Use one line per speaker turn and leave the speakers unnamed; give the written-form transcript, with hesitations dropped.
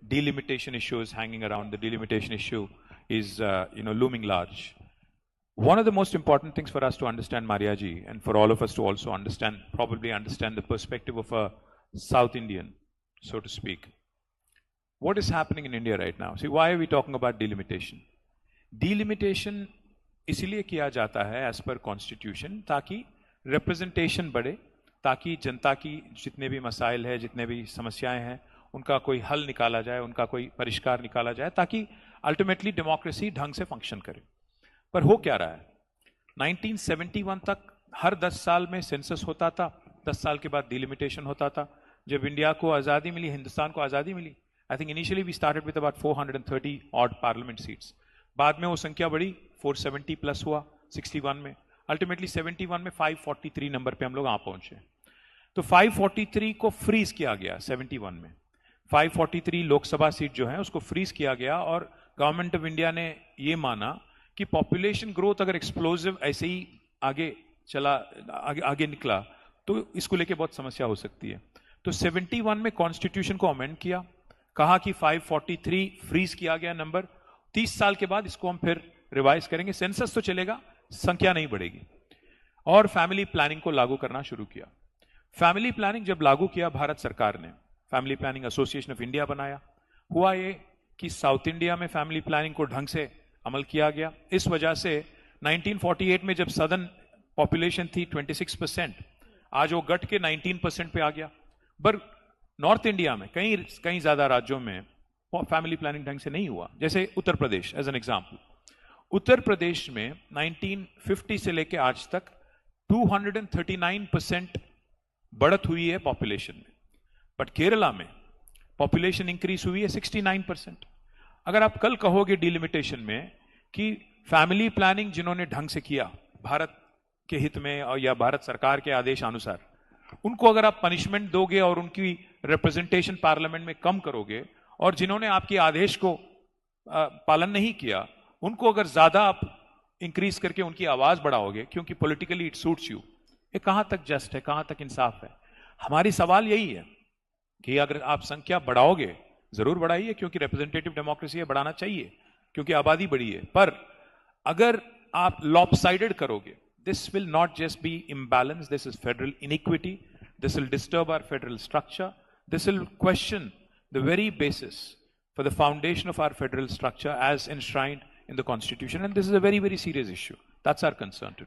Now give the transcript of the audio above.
delimitation issue is hanging around. The delimitation issue is, looming large. One of the most important things for us to understand, Maria ji, and for all of us to also understand, probably understand the perspective of a South Indian, so to speak. What is happening in India right now? See, why are we talking about delimitation? Delimitation इसलिए किया जाता है as per constitution ताकि representation बढ़े, ताकि जनता की जितने भी मसाइल है, जितने भी समस्याएं हैं, उनका कोई हल निकाला जाए, उनका कोई परिष्कार निकाला जाए, ताकि अल्टीमेटली डेमोक्रेसी ढंग से फंक्शन करे. पर हो क्या रहा है? 1971 तक हर 10 साल में सेंसस होता था, 10 साल के बाद डिलिमिटेशन होता था. जब इंडिया को आज़ादी मिली, हिंदुस्तान को आज़ादी मिली, I think initially we started with about 430 odd parliament seats. बाद में वो संख्या बढ़ी, 470 प्लस हुआ 61 में. अल्टीमेटली 71 में 543 नंबर पे हम लोग आ पहुंचे. तो 543 को फ्रीज किया गया 71 में. 543 लोकसभा सीट जो है उसको फ्रीज किया गया और गवर्नमेंट ऑफ इंडिया ने ये माना कि पॉपुलेशन ग्रोथ अगर एक्सप्लोसिव ऐसे ही आगे निकला तो इसको लेके बहुत समस्या हो सकती है. तो 71 में कॉन्स्टिट्यूशन को अमेंड किया, कहा कि 543 फ्रीज किया गया नंबर. 30 साल के बाद इसको हम फिर रिवाइज करेंगे. सेंसस तो चलेगा, संख्या नहीं बढ़ेगी. और फैमिली प्लानिंग को लागू करना शुरू किया. फैमिली प्लानिंग जब लागू किया भारत सरकार ने, family planning association of India बनाया. हुआ ये कि साउथ इंडिया में फैमिली प्लानिंग को ढंग से अमल किया गया. इस वजह से 1948 में जब सदर्न पॉपुलेशन थी 26%, आज वो घट के 19% पे आ गया. पर नॉर्थ इंडिया में कई ज्यादा राज्यों में फैमिली प्लानिंग ढंग से नहीं हुआ. जैसे Uttar Pradesh as an example. Uttar Pradesh में 1950 से लेके आज तक 239% बढ़त हुई है पॉपुलेशन में. बट केरला में पॉपुलेशन इंक्रीज हुई है 69%. अगर आप कल कहोगे डिलिमिटेशन में कि फैमिली प्लानिंग जिन्होंने ढंग से किया भारत के हित में और या भारत सरकार के आदेश अनुसार, उनको अगर आप पनिशमेंट दोगे और उनकी रिप्रेजेंटेशन पार्लियामेंट में कम करोगे, और जिन्होंने आपके आदेश को पालन नहीं किया उनको अगर ज्यादा आप इंक्रीज करके उनकी आवाज बढ़ाओगे क्योंकि पॉलिटिकली इट सूट्स यू, ये कहां तक जस्ट है, कहां तक इंसाफ है? हमारी सवाल यही है कि अगर आप संख्या बढ़ाओगे, जरूर बढ़ाइए क्योंकि रिप्रेजेंटेटिव डेमोक्रेसी है, बढ़ाना चाहिए क्योंकि आबादी बढ़ी है. पर अगर आप लॉपसाइडेड करोगे, this will not just be imbalance, this is federal inequity, this will disturb our federal structure, this will question the very basis for the foundation of our federal structure as enshrined in the constitution, and this is a very, very serious issue. That's our concern today.